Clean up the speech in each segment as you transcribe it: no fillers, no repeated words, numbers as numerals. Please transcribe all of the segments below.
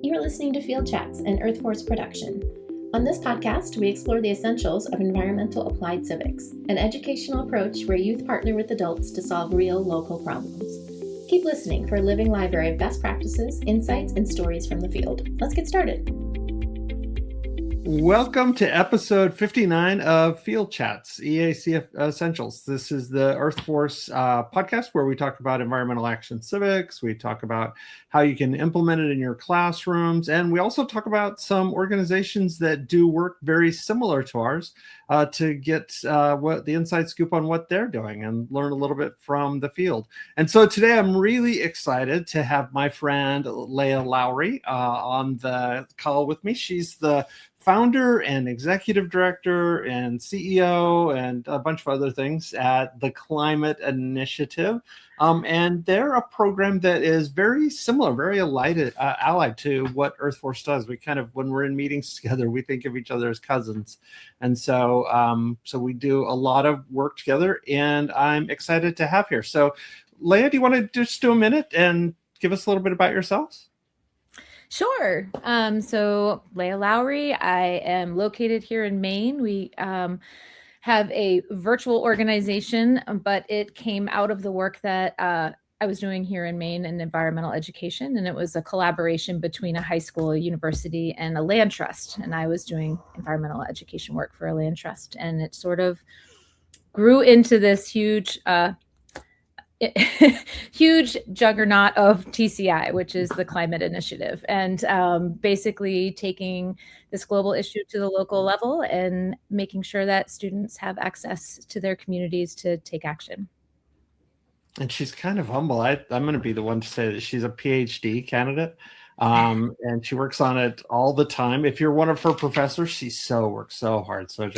You're listening to Field Chats, an Earth Force production. On this podcast, we explore the essentials of environmental applied civics, an educational approach where youth partner with adults to solve real local problems. Keep listening for a living library of best practices, insights, and stories from the field. Let's get started. Welcome to episode 59 of Field Chats, EAC Essentials. This is the Earth Force podcast where we talk about environmental action civics. We talk about how you can implement it in your classrooms. And we also talk about some organizations that do work very similar to ours to get what the inside scoop on what they're doing and learn a little bit from the field. And so today I'm really excited to have my friend Leia Lowery on the call with me. She's the founder and executive director and CEO and a bunch of other things at the Climate Initiative. And they're a program that is very similar, very allied to what Earth Force does. We kind of, when we're in meetings together, we think of each other as cousins. And so we do a lot of work together, and I'm excited to have here. So Leia, do you want to just do a minute and give us a little bit about yourselves? Sure. So Leia Lowery, I am located here in Maine. We have a virtual organization, but it came out of the work that I was doing here in Maine in environmental education. And it was a collaboration between a high school, a university, and a land trust. And I was doing environmental education work for a land trust. And it sort of grew into this huge juggernaut of TCI, which is the Climate Initiative, and basically taking this global issue to the local level and making sure that students have access to their communities to take action. And she's kind of humble. I'm going to be the one to say that she's a PhD candidate, and she works on it all the time. If you're one of her professors, she works so hard. So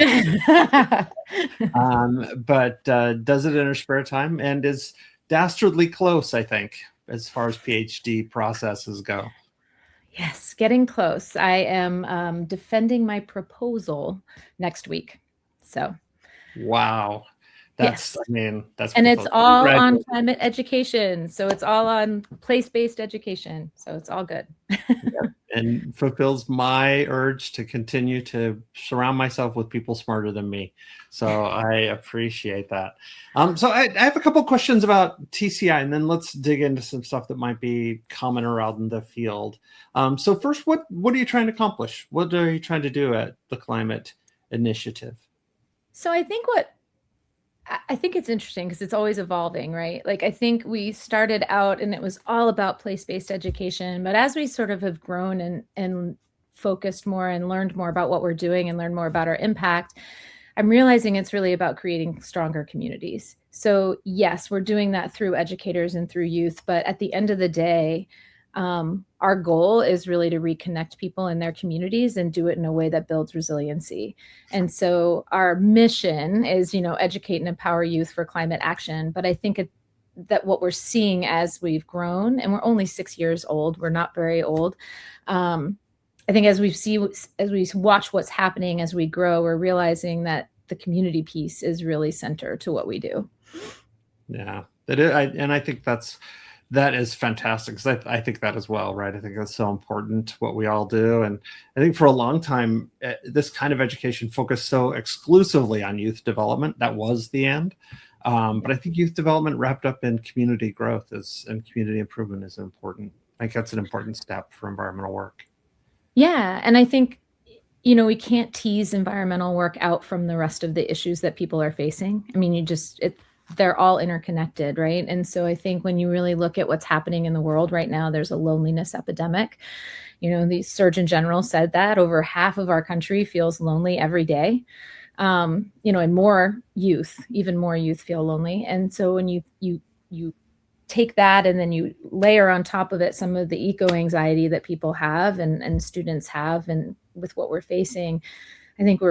but does it in her spare time and is dastardly close, I think, as far as PhD processes go. Yes, getting close. I am defending my proposal next week. So, wow. That's, yes. That's, and it's all on climate education. So it's all on place-based education. So it's all good. And fulfills my urge to continue to surround myself with people smarter than me. So I appreciate that. So I have a couple of questions about TCI, and then let's dig into some stuff that might be common around in the field. So first, what are you trying to accomplish? What are you trying to do at the Climate Initiative? So I think it's interesting because it's always evolving, right? Like, I think we started out and it was all about place-based education, but as we sort of have grown and focused more and learned more about what we're doing and learned more about our impact, I'm realizing it's really about creating stronger communities. So yes, we're doing that through educators and through youth, but at the end of the day, our goal is really to reconnect people in their communities and do it in a way that builds resiliency. And so our mission is, educate and empower youth for climate action. But I think that what we're seeing as we've grown, and we're only 6 years old, we're not very old. I think as we watch what's happening as we grow, we're realizing that the community piece is really center to what we do. Yeah, I think that is fantastic, because I think that as well, right? I think that's so important, what we all do. And I think for a long time, this kind of education focused so exclusively on youth development. That was the end. But I think youth development wrapped up in community growth and community improvement is important. I think that's an important step for environmental work. Yeah. And I think, we can't tease environmental work out from the rest of the issues that people are facing. I mean, they're all interconnected, right? And so I think when you really look at what's happening in the world right now, there's a loneliness epidemic. The Surgeon General said that over half of our country feels lonely every day. And even more youth feel lonely. And so when you take that and then you layer on top of it some of the eco-anxiety that people have and students have, and with what we're facing, I think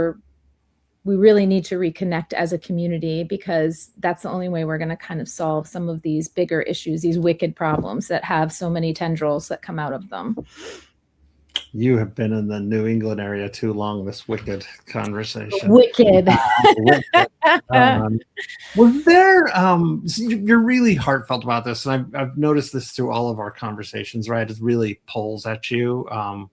we really need to reconnect as a community, because that's the only way we're going to kind of solve some of these bigger issues, these wicked problems that have so many tendrils that come out of them. You have been in the New England area too long, this wicked conversation. Wicked. Um, was there you're really heartfelt about this, and I've noticed this through all of our conversations, right? It really pulls at you,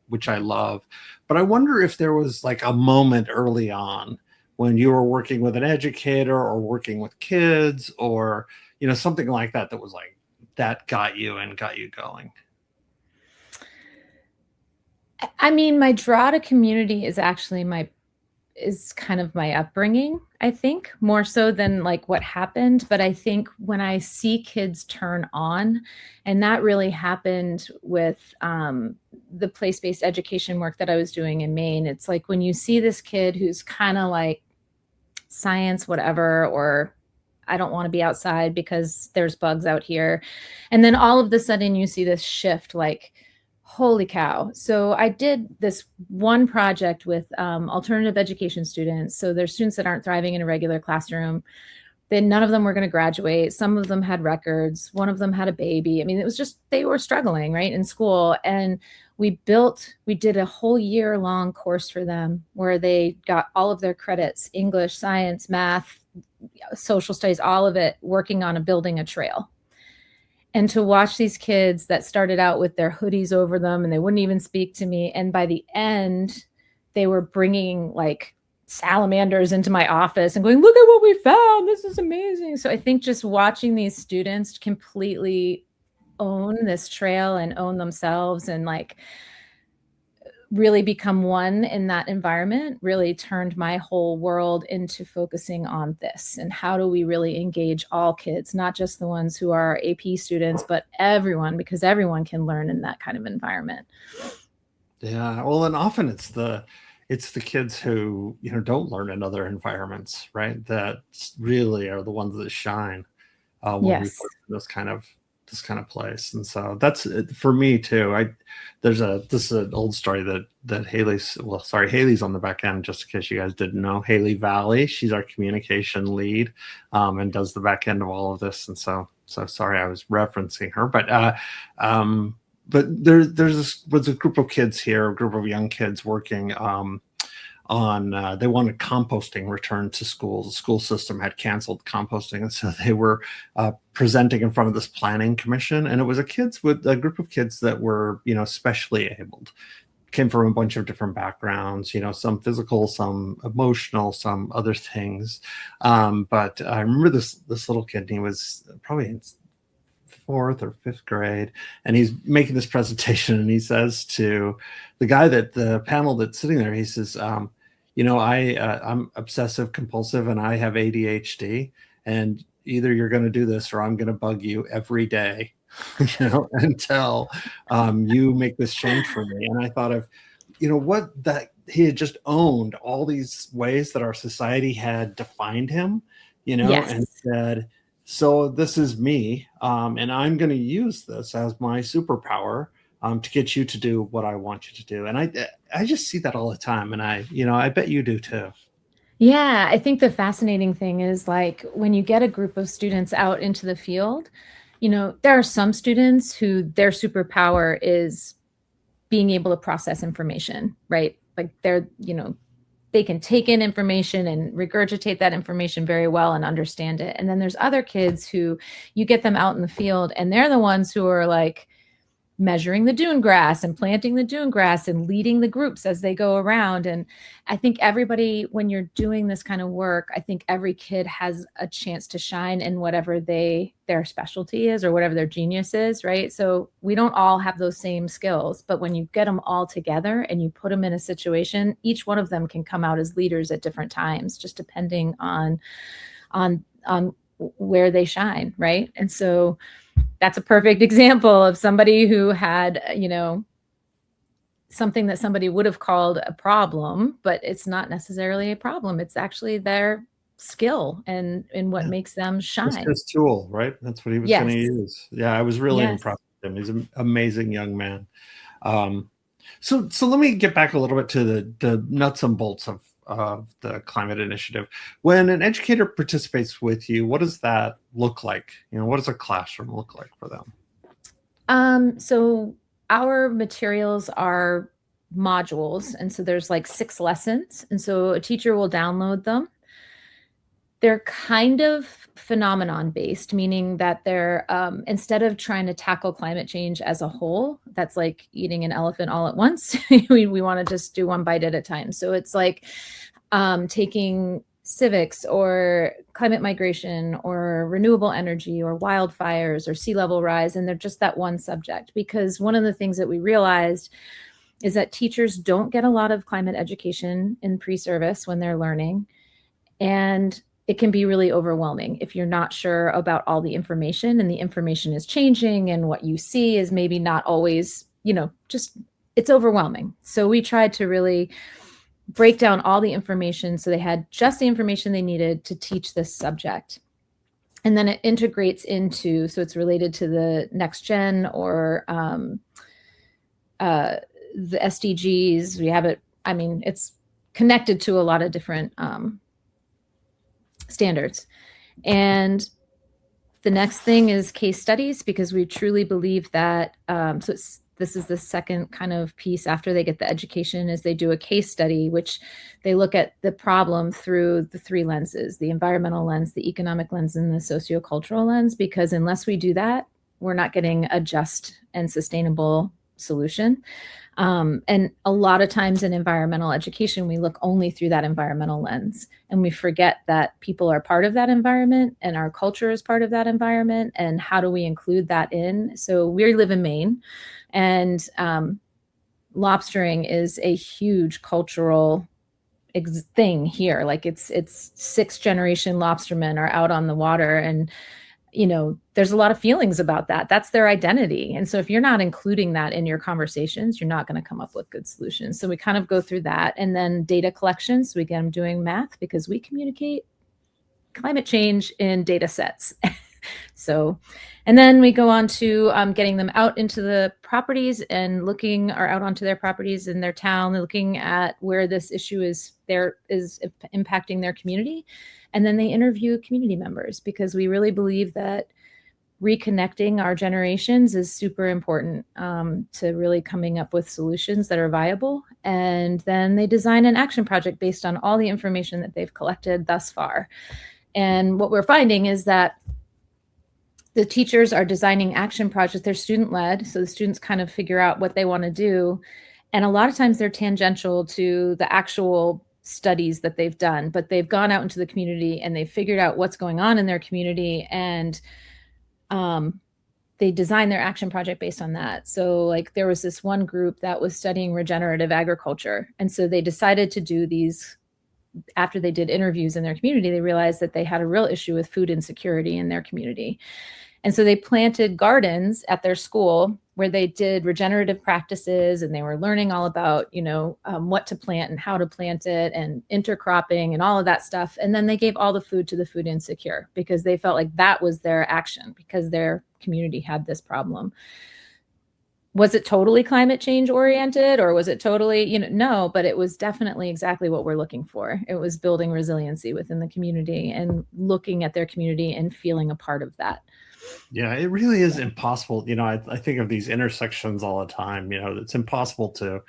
which I love. But I wonder if there was like a moment early on when you were working with an educator or working with kids or something like that that was like that got you and got you going. I mean, my draw to community is actually is kind of my upbringing, I think, more so than like what happened. But I think when I see kids turn on, and that really happened with the place-based education work that I was doing in Maine, it's like when you see this kid who's kind of like science, whatever, or I don't want to be outside because there's bugs out here. And then all of a sudden you see this shift like, holy cow. So I did this one project with alternative education students. So there's students that aren't thriving in a regular classroom. Then none of them were going to graduate. Some of them had records. One of them had a baby. I mean, it was just, they were struggling, right, in school. And we did a whole year-long course for them where they got all of their credits, English, science, math, social studies, all of it, working on building a trail. And to watch these kids that started out with their hoodies over them and they wouldn't even speak to me. And by the end, they were bringing like salamanders into my office and going, look at what we found. This is amazing. So I think just watching these students completely own this trail and own themselves and like really become one in that environment really turned my whole world into focusing on this. And how do we really engage all kids, not just the ones who are AP students, but everyone, because everyone can learn in that kind of environment. Yeah. Well, and often it's the kids who, don't learn in other environments, right? That really are the ones that shine when we Yes. put this kind of place. And so that's for me too. This is an old story that Haley's on the back end, just in case you guys didn't know. Haley Valley, she's our communication lead, and does the back end of all of this. And so sorry I was referencing her, but was a group of kids here, a group of young kids working on they wanted composting returned to schools. The school system had canceled composting, and so they were presenting in front of this planning commission. And it was a group of kids that were specially abled, came from a bunch of different backgrounds, some physical, some emotional, some other things. But I remember this little kid, and he was probably in fourth or fifth grade, and he's making this presentation, and he says to the panel that's sitting there, he says, I'm obsessive compulsive and I have ADHD, and either you're going to do this or I'm going to bug you every day, until you make this change for me. And I thought of, that he had just owned all these ways that our society had defined him, Yes. and said, so this is me, and I'm going to use this as my superpower to get you to do what I want you to do. And I just see that all the time, and I bet you do too. Yeah, I think the fascinating thing is like when you get a group of students out into the field, there are some students who their superpower is being able to process information, right? Like they can take in information and regurgitate that information very well and understand it. And then there's other kids who you get them out in the field and they're the ones who are like measuring the dune grass and planting the dune grass and leading the groups as they go around. And I think everybody, when you're doing this kind of work, I think every kid has a chance to shine in whatever their specialty is or whatever their genius is, right? So we don't all have those same skills, but when you get them all together and you put them in a situation, each one of them can come out as leaders at different times, just depending on where they shine, right? And so that's a perfect example of somebody who had, something that somebody would have called a problem, but it's not necessarily a problem. It's actually their skill and what makes them shine. It's his tool, right? That's what he was going to use. Yeah, I was really impressed with him. He's an amazing young man. So let me get back a little bit to the nuts and bolts of the climate initiative. When an educator participates with you, what does that look like? What does a classroom look like for them? So our materials are modules. And so there's like 6 lessons. And so a teacher will download them. they're kind of phenomenon based, meaning that they're instead of trying to tackle climate change as a whole, that's like eating an elephant all at once. we want to just do one bite at a time. So it's like taking civics or climate migration or renewable energy or wildfires or sea level rise, and they're just that one subject. Because one of the things that we realized is that teachers don't get a lot of climate education in pre-service when they're learning, and it can be really overwhelming if you're not sure about all the information, and the information is changing, and what you see is maybe not always, just it's overwhelming. So we tried to really break down all the information so they had just the information they needed to teach this subject. And then it integrates into, so it's related to the next gen or the SDGs. We have it, it's connected to a lot of different standards. And the next thing is case studies, because we truly believe that, this is the second kind of piece after they get the education, is they do a case study, which they look at the problem through the three lenses: the environmental lens, the economic lens, and the sociocultural lens. Because unless we do that, we're not getting a just and sustainable solution. And a lot of times in environmental education, we look only through that environmental lens, and we forget that people are part of that environment and our culture is part of that environment. And how do we include that in? So we live in Maine, and lobstering is a huge cultural thing here. Like it's sixth generation lobstermen are out on the water, and there's a lot of feelings about that. That's their identity. And so if you're not including that in your conversations, you're not going to come up with good solutions. So we kind of go through that. And then data collection. So we get them doing math, because we communicate climate change in data sets. So, and then we go on to getting them out into the properties and out onto their properties in their town, looking at where this issue is impacting their community. And then they interview community members, because we really believe that reconnecting our generations is super important to really coming up with solutions that are viable. And then they design an action project based on all the information that they've collected thus far. And what we're finding is that the teachers are designing action projects. They're student-led, so the students kind of figure out what they want to do. And a lot of times they're tangential to the actual studies that they've done, but they've gone out into the community and they've figured out what's going on in their community, and they design their action project based on that. So like there was this one group that was studying regenerative agriculture. And so they decided to do these. After they did interviews in their community, they realized that they had a real issue with food insecurity in their community. And so they planted gardens at their school where they did regenerative practices, and they were learning all about, what to plant and how to plant it and intercropping and all of that stuff. And then they gave all the food to the food insecure, because they felt like that was their action, because their community had this problem. Was it totally climate change oriented, or was it totally, no, but it was definitely exactly what we're looking for. It was building resiliency within the community and looking at their community and feeling a part of that. Yeah, it really is impossible. I think of these intersections all the time. It's impossible to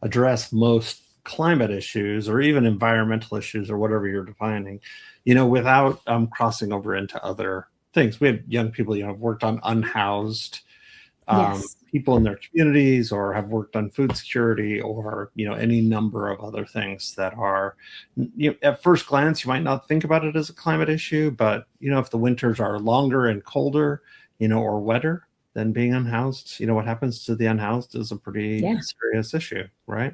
address most climate issues or even environmental issues or whatever you're defining, without crossing over into other things. We have young people, have worked on unhoused Yes. people in their communities, or have worked on food security, or any number of other things that are, at first glance you might not think about it as a climate issue, but if the winters are longer and colder, or wetter than being unhoused, what happens to the unhoused is a pretty serious issue, right?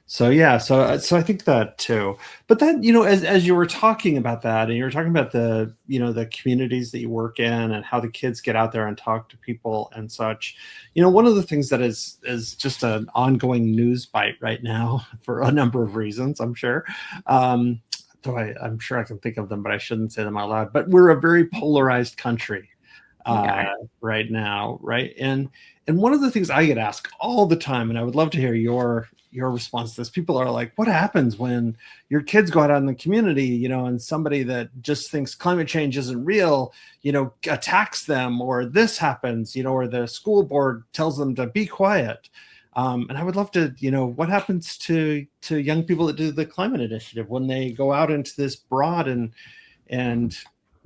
So so I think that too. But then, as you were talking about that, and you were talking about the the communities that you work in and how the kids get out there and talk to people and such, one of the things that is just an ongoing news bite right now for a number of reasons, I'm sure. Though I'm sure I can think of them, but I shouldn't say them out loud. But we're a very polarized country right now, right? And one of the things I get asked all the time, and I would love to hear your response to this. People are like, what happens when your kids go out in the community, and somebody that just thinks climate change isn't real, attacks them, or this happens, or the school board tells them to be quiet. And I would love to, what happens to young people that do the climate initiative when they go out into this broad and and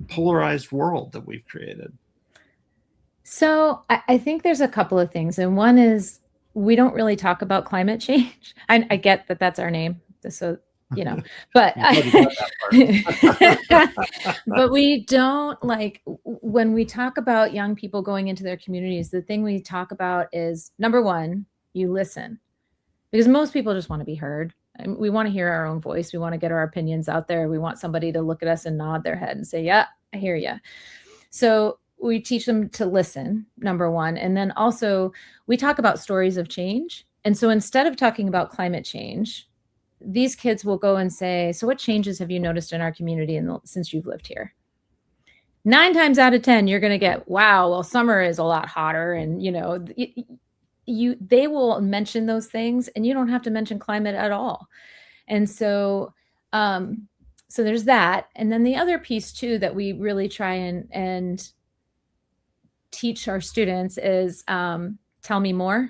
polarized world that we've created? So I think there's a couple of things. And one is we don't really talk about climate change. I get that that's our name. So, but but we don't, like, when we talk about young people going into their communities, the thing we talk about is, number one, you listen, because most people just want to be heard. And we want to hear our own voice. We want to get our opinions out there. We want somebody to look at us and nod their head and say, yeah, I hear you. So we teach them to listen, number one. And then also we talk about stories of change. And so instead of talking about climate change, these kids will go and say, so what changes have you noticed in our community since you've lived here? 9 times out of 10, you're going to get, wow, well, summer is a lot hotter. And, they will mention those things, and you don't have to mention climate at all. And so, so there's that. And then the other piece too, that we really try and teach our students is, tell me more.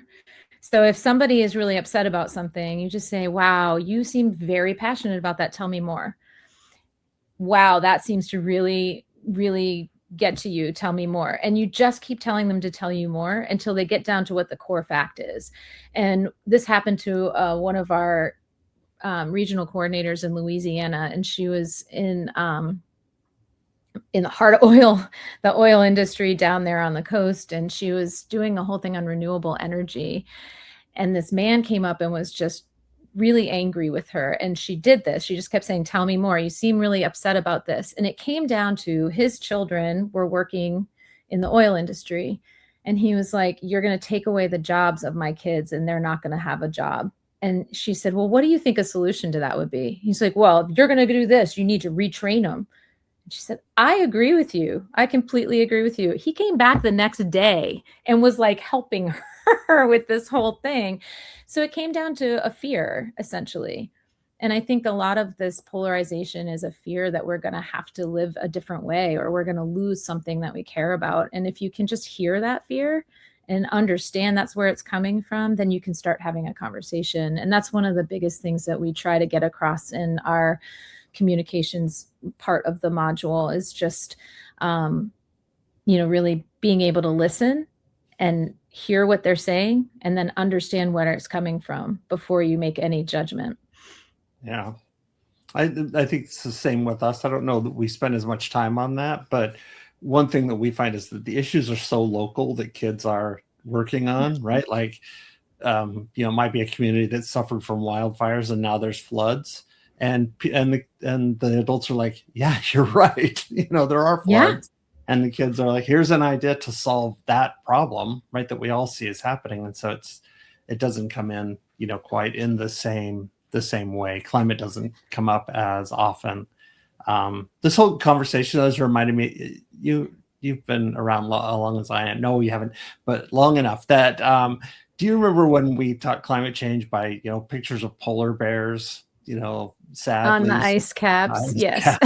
So if somebody is really upset about something, you just say, wow, you seem very passionate about that. Tell me more. Wow, that seems to really, really get to you. Tell me more. And you just keep telling them to tell you more until they get down to what the core fact is. And this happened to one of our regional coordinators in Louisiana, and she was in the heart of the oil industry down there on the coast. And she was doing a whole thing on renewable energy. And this man came up and was just really angry with her. And she did this. She just kept saying, tell me more. You seem really upset about this. And it came down to his children were working in the oil industry. And he was like, you're going to take away the jobs of my kids and they're not going to have a job. And she said, well, what do you think a solution to that would be? He's like, well, if you're going to do this, you need to retrain them. She said, I agree with you. I completely agree with you. He came back the next day and was like helping her with this whole thing. So it came down to a fear, essentially. And I think a lot of this polarization is a fear that we're going to have to live a different way, or we're going to lose something that we care about. And if you can just hear that fear and understand that's where it's coming from, then you can start having a conversation. And that's one of the biggest things that we try to get across in our communications part of the module, is just, really being able to listen and hear what they're saying, and then understand where it's coming from before you make any judgment. Yeah. I think it's the same with us. I don't know that we spend as much time on that, but one thing that we find is that the issues are so local that kids are working on, right? Like, it might be a community that suffered from wildfires and now there's floods. And the adults are like, yeah, you're right. There are floods. Yeah. And the kids are like, here's an idea to solve that problem, right? That we all see is happening. And so it doesn't come in, quite in the same way. Climate doesn't come up as often. This whole conversation has reminded me, you've been around as long as I am. No, you haven't, but long enough that, do you remember when we taught climate change by, pictures of polar bears, sadly, on the ice caps, yes.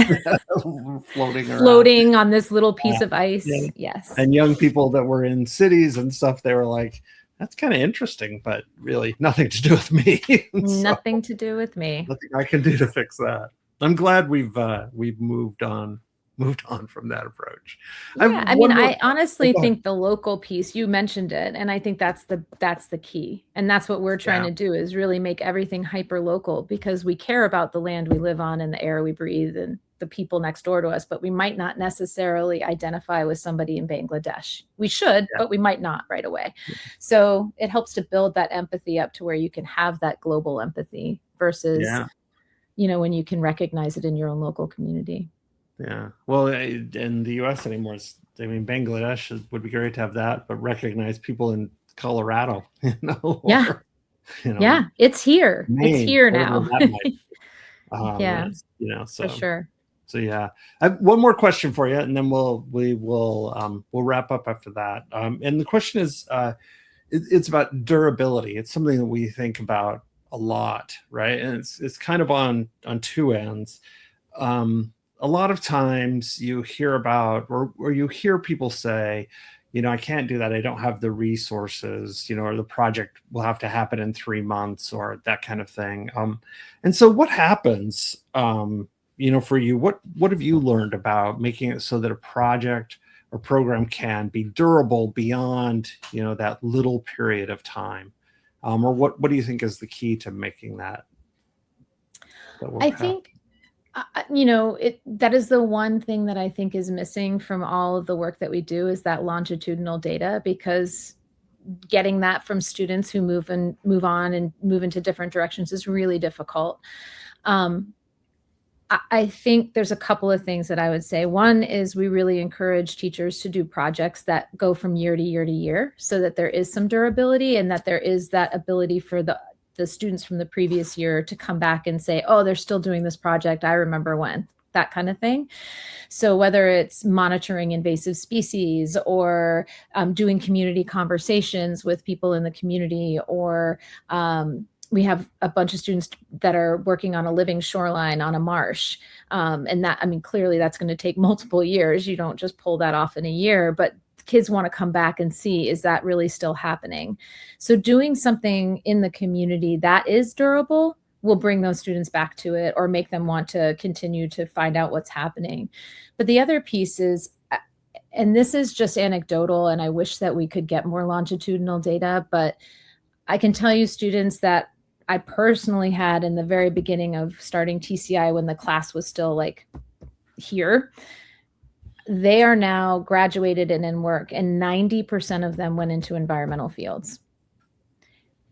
floating on this little piece of ice. Yeah. Yes. And young people that were in cities and stuff, they were like, that's kind of interesting, but really nothing to do with me. Nothing to do with me. Nothing I can do to fix that. I'm glad we've moved on from that approach. Yeah, I honestly think the local piece, you mentioned it, and I think that's the key. And that's what we're trying to do, is really make everything hyper local, because we care about the land we live on and the air we breathe and the people next door to us, but we might not necessarily identify with somebody in Bangladesh. We should, but we might not right away. Yeah. So it helps to build that empathy up to where you can have that global empathy versus, when you can recognize it in your own local community. Yeah. Well, in the U.S. anymore, Bangladesh would be great to have that, but recognize people in Colorado, Yeah. It's here. Maine, it's here now. Yeah. For sure. So yeah, I have one more question for you, and then we'll wrap up after that. And the question is, it's about durability. It's something that we think about a lot, right? And it's kind of on two ends. A lot of times you hear about, or you hear people say, I can't do that. I don't have the resources, or the project will have to happen in 3 months, or that kind of thing. And so what happens for you, what have you learned about making it so that a project or program can be durable beyond, that little period of time? Or what do you think is the key to making that I work out? think, that is the one thing that I think is missing from all of the work that we do, is that longitudinal data, because getting that from students who move on and move into different directions is really difficult. I think there's a couple of things that I would say. One is we really encourage teachers to do projects that go from year to year to year, so that there is some durability and that there is that ability for the students from the previous year to come back and say, oh, they're still doing this project, I remember when, that kind of thing. So whether it's monitoring invasive species, or doing community conversations with people in the community, or we have a bunch of students that are working on a living shoreline on a marsh. And that, clearly that's going to take multiple years. You don't just pull that off in a year, but kids want to come back and see, is that really still happening? So doing something in the community that is durable will bring those students back to it, or make them want to continue to find out what's happening. But the other piece is, and this is just anecdotal, and I wish that we could get more longitudinal data, but I can tell you students that I personally had in the very beginning of starting TCI, when the class was still like here, they are now graduated and in work, and 90% of them went into environmental fields.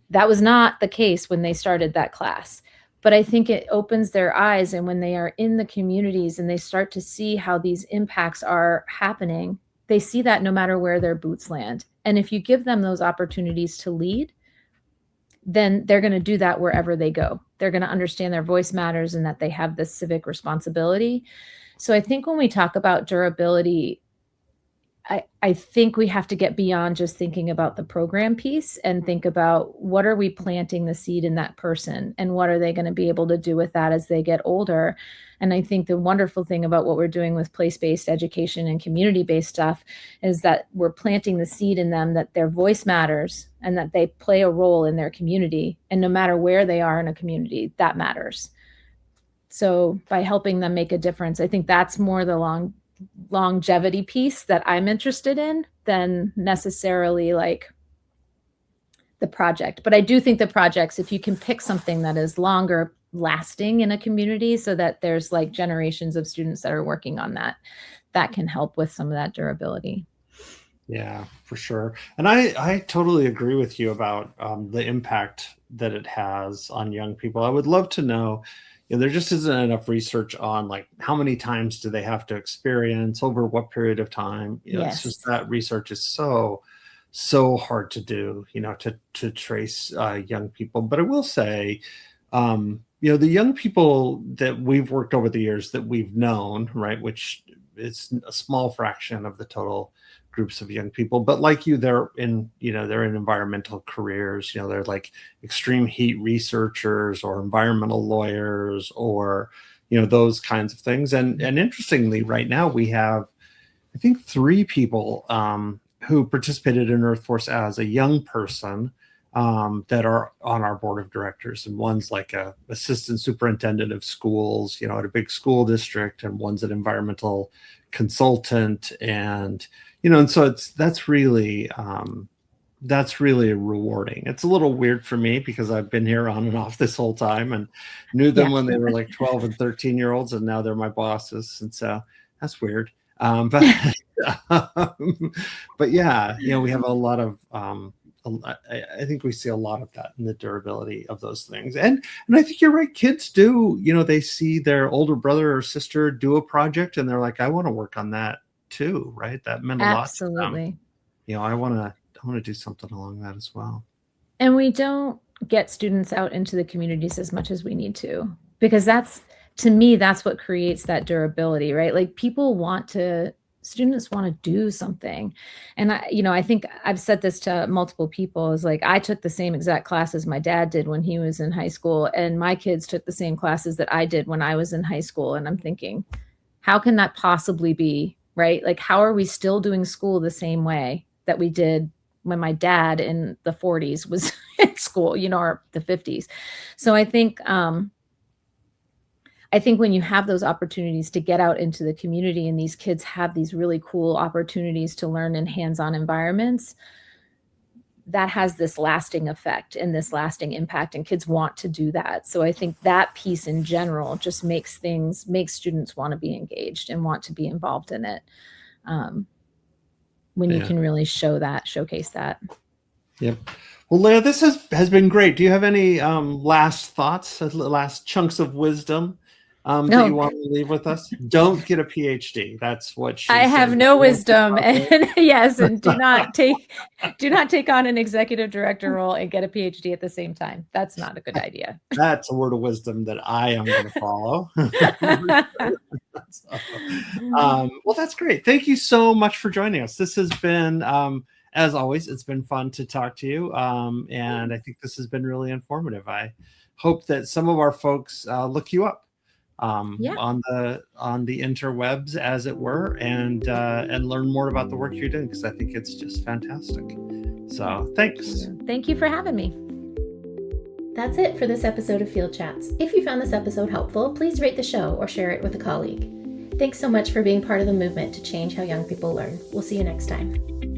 That was not the case when they started that class, but I think it opens their eyes. And when they are in the communities and they start to see how these impacts are happening, they see that no matter where their boots land. And if you give them those opportunities to lead, then they're going to do that wherever they go. They're going to understand their voice matters and that they have this civic responsibility. So I think when we talk about durability, I think we have to get beyond just thinking about the program piece and think about, what are we planting the seed in that person, and what are they going to be able to do with that as they get older? And I think the wonderful thing about what we're doing with place-based education and community-based stuff is that we're planting the seed in them that their voice matters and that they play a role in their community. And no matter where they are in a community, that matters. So by helping them make a difference, I think that's more the longevity piece that I'm interested in than necessarily like the project. But I do think the projects, if you can pick something that is longer lasting in a community, so that there's like generations of students that are working on that, that can help with some of that durability. Yeah, for sure. And I totally agree with you about the impact that it has on young people. I would love to know, there just isn't enough research on like how many times do they have to experience, over what period of time. It's just that research is so hard to do, to trace young people. But I will say, the young people that we've worked over the years that we've known, right, which is a small fraction of the total groups of young people, but like you, they're in environmental careers. They're like extreme heat researchers or environmental lawyers, or those kinds of things. And interestingly, right now we have, I think, 3 people who participated in Earth Force as a young person that are on our board of directors. And one's like a assistant superintendent of schools, at a big school district, and one's an environmental consultant. And and so that's really rewarding. It's a little weird for me because I've been here on and off this whole time and knew them when they were like 12 and 13-year-olds, and now they're my bosses. And so that's weird. But yeah, we have a lot of, I think we see a lot of that in the durability of those things. And I think you're right. Kids do, they see their older brother or sister do a project and they're like, I want to work on that too. Right. That meant a lot to them. Absolutely. I want to do something along that as well. And we don't get students out into the communities as much as we need to, because to me, that's what creates that durability, right? Like students want to do something. And I think I've said this to multiple people, is like, I took the same exact classes my dad did when he was in high school, and my kids took the same classes that I did when I was in high school. And I'm thinking, how can that possibly be, right? Like, how are we still doing school the same way that we did when my dad in the 40s was in school, or the 50s? So I think, I think when you have those opportunities to get out into the community and these kids have these really cool opportunities to learn in hands-on environments, that has this lasting effect and this lasting impact, and kids want to do that. So I think that piece in general just makes students want to be engaged and want to be involved in it. When you can really showcase that. Yep. Well, Leia, this has been great. Do you have any last thoughts, last chunks of wisdom that you want to leave with us? Don't get a PhD. That's what she I said. have no wisdom, and yes, and do not take on an executive director role and get a PhD at the same time. That's not a good idea. That's a word of wisdom that I am going to follow. Well, that's great. Thank you so much for joining us. This has been, as always, it's been fun to talk to you. And I think this has been really informative. I hope that some of our folks look you up on the interwebs, as it were, and learn more about the work you're doing, because I think it's just fantastic. So thanks. Thank you for having me. That's it for this episode of Field Chats. If you found this episode helpful, please rate the show or share it with a colleague. Thanks so much for being part of the movement to change how young people learn. We'll see you next time.